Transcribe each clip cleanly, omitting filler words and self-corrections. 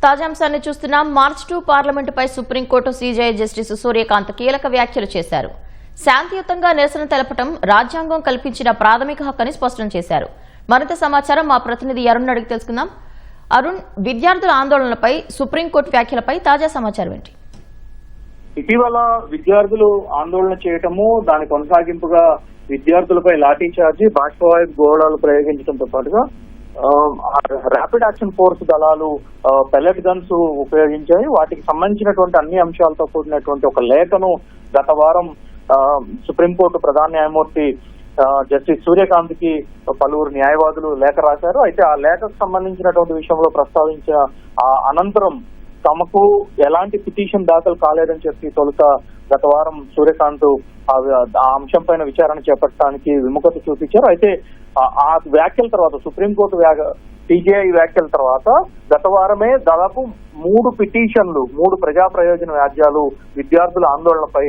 తాజాంశాన్ని చూస్తున్నాం. మార్చ్ 2 పార్లమెంటుపై Supreme Court CJ justice Suryakant కీలక వ్యాఖ్యలు చేశారు. శాంతియుతంగా నిరసన తెలపడం రాజ్యాంగం కల్పించిన ప్రాథమిక హక్కని స్పష్టం చేశారు. మరింత సమాచారం మా ప్రతినిధి అరుణ్ అడిగి తెలుసుకుందాం. అరుణ్, విద్యార్థుల ఆందోళనలపై సుప్రీంకోర్టు వ్యాఖ్యలపై తాజా సమాచారం ఏంటి? ఇటీవల విద్యార్థులు ఆందోళన చేయటము, దాని కొనసాగింపుగా విద్యార్థులపై లాఠీ చార్జీ, బాష్పవాయు గోళాలు ప్రయోగించడంతో పాటుగా ర్యాపిడ్ యాక్షన్ ఫోర్స్ దళాలు పెల్లెట్ గన్స్ ఉపయోగించాయి. వాటికి సంబంధించినటువంటి అన్ని అంశాలతో కూడినటువంటి ఒక లేఖను గత వారం సుప్రీంకోర్టు ప్రధాన న్యాయమూర్తి జస్టిస్ సూర్యకాంత్ కి పలువురు న్యాయవాదులు లేఖ రాశారు. అయితే ఆ లేఖకు సంబంధించినటువంటి విషయంలో ప్రస్తావించిన అనంతరం తమకు ఎలాంటి పిటిషన్ దాఖలు కాలేదని చెప్పి తొలుత గత వారం సూర్యకాంత్ ఆ అంశం పైన విచారణ చేపట్టడానికి విముఖత చూపించారు. అయితే ఆ వ్యాఖ్యల తర్వాత సుప్రీంకోర్టు సిజేఐ వ్యాఖ్యల తర్వాత గత వారమే దాదాపు 3 పిటిషన్లు, 3 ప్రజా ప్రయోజన వ్యాజ్యాలు విద్యార్థుల ఆందోళనపై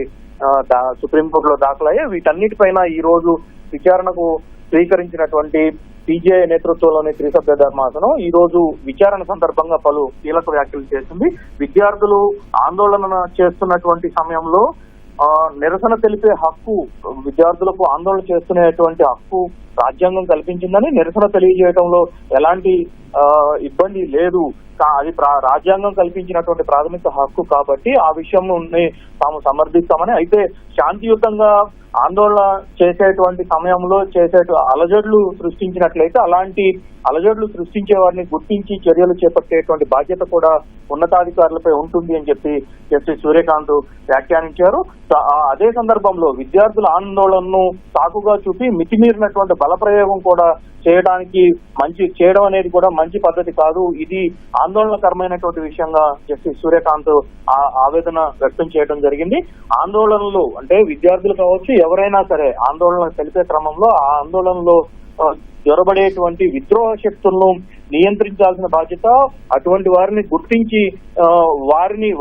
సుప్రీంకోర్టులో దాఖలయ్యాయి. వీటన్నిటిపైన ఈ రోజు విచారణకు స్వీకరించినటువంటి సిజేఐ నేతృత్వంలోని త్రిసభ్య ధర్మాసనం ఈ రోజు విచారణ సందర్భంగా పలు కీలక వ్యాఖ్యలు చేసింది. విద్యార్థులు ఆందోళన చేస్తున్నటువంటి సమయంలో నిరసన తెలిపే హక్కు, విద్యార్థులకు ఆందోళన చేస్తున్నటువంటి హక్కు రాజ్యాంగం కల్పించిందని, నిరసన తెలియజేయడంలో ఎలాంటి ఇబ్బంది లేదు, అది రాజ్యాంగం కల్పించినటువంటి ప్రాథమిక హక్కు కాబట్టి ఆ విషయం తాము సమర్థిస్తామని, అయితే శాంతియుతంగా ఆందోళన చేసేటువంటి సమయంలో అలజడులు సృష్టించినట్లయితే అలాంటి అలజడులు సృష్టించే వారిని గుర్తించి చర్యలు చేపట్టేటువంటి బాధ్యత కూడా ఉన్నతాధికారులపై ఉంటుంది అని చెప్పి జస్టిస్ సూర్యకాంత్ వ్యాఖ్యానించారు. అదే సందర్భంలో విద్యార్థుల ఆందోళనను సాకుగా చూపి మితిమీరినటువంటి బలప్రయోగం కూడా చేయడం అనేది కూడా మంచి పద్ధతి కాదు, ఇది ఆందోళనకరమైనటువంటి విషయంగా జస్టిస్ సూర్యకాంత్ ఆవేదన వ్యక్తం చేయడం జరిగింది. ఆందోళనలు అంటే విద్యార్థులు కావచ్చు, ఎవరైనా సరే ఆందోళన తెలిపే క్రమంలో ఆ ఆందోళనలో జ్వరబడేటువంటి విద్రోహ శక్తులను నియంత్రించాల్సిన బాధ్యత, అటువంటి వారిని గుర్తించి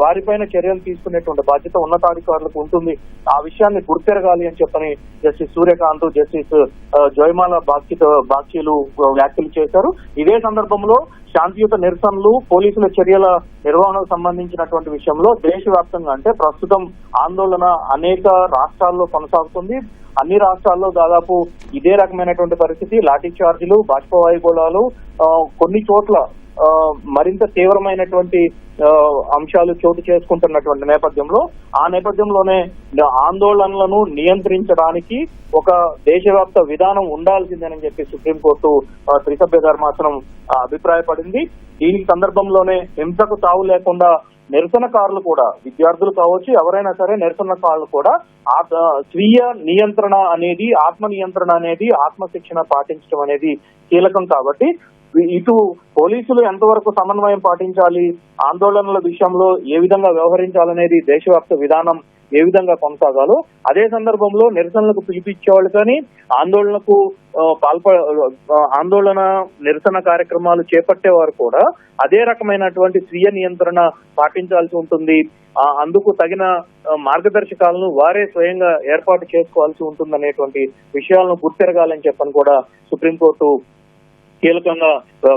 వారిపైన చర్యలు తీసుకునేటువంటి బాధ్యత ఉన్నతాధికారులకు ఉంటుంది. ఆ విషయాన్ని గుర్తెరగాలి అని చెప్పని జస్టిస్ సూర్యకాంత్, జస్టిస్ జయమాల బాక్షీలు వ్యాఖ్యలు చేశారు. ఇదే సందర్భంలో శాంతియుత నిరసనలు, పోలీసుల చర్యల నిర్వహణకు సంబంధించినటువంటి విషయంలో దేశవ్యాప్తంగా అంటే ప్రస్తుతం ఆందోళన అనేక రాష్ట్రాల్లో కొనసాగుతుంది. అన్ని రాష్ట్రాల్లో దాదాపు ఇదే రకమైనటువంటి పరిస్థితి, లాఠీ చార్జీలు, బాష్పవాయు గోళాలు, కొన్ని చోట్ల మరింత తీవ్రమైనటువంటి అంశాలు చోటు చేసుకుంటున్నటువంటి నేపథ్యంలోనే ఆందోళనలను నియంత్రించడానికి ఒక దేశవ్యాప్త విధానం ఉండాల్సిందేనని చెప్పి సుప్రీంకోర్టు త్రిసభ్య ధర్మాసనం అభిప్రాయపడింది. దీనికి సందర్భంలోనే హింసకు తావు లేకుండా నిరసనకారులు కూడా, విద్యార్థులు కావచ్చు, ఎవరైనా సరే నిరసనకారులు కూడా స్వీయ నియంత్రణ అనేది, ఆత్మ నియంత్రణ అనేది, ఆత్మశిక్షణ పాటించడం అనేది కీలకం. కాబట్టి ఇటు పోలీసులు ఎంతవరకు సమన్వయం పాటించాలి, ఆందోళనల విషయంలో ఏ విధంగా వ్యవహరించాలనేది దేశవ్యాప్త విధానం ఏ విధంగా కొనసాగాలో, అదే సందర్భంలో నిరసనలకు పిలిపించేవాళ్ళు కానీ ఆందోళన నిరసన కార్యక్రమాలు చేపట్టేవారు కూడా అదే రకమైనటువంటి స్వీయ నియంత్రణ పాటించాల్సి ఉంటుంది. అందుకు తగిన మార్గదర్శకాలను వారే స్వయంగా ఏర్పాటు చేసుకోవాల్సి ఉంటుందనేటువంటి విషయాలను గుర్తెరగాలని చెప్పని కూడా సుప్రీంకోర్టు కీలకంగా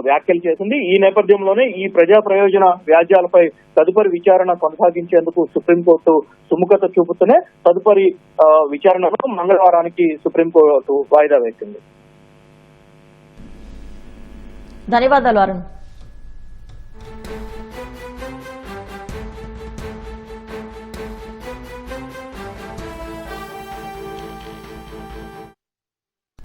వ్యాఖ్యలు చేసింది. ఈ నేపథ్యంలోనే ఈ ప్రజా ప్రయోజన వ్యాజ్యాలపై తదుపరి విచారణ కొనసాగించేందుకు సుప్రీంకోర్టు సుముఖత చూపుతూనే తదుపరి విచారణను మంగళవారానికి సుప్రీంకోర్టు వాయిదా వేసింది. ధన్యవాదాలు అరుణ్.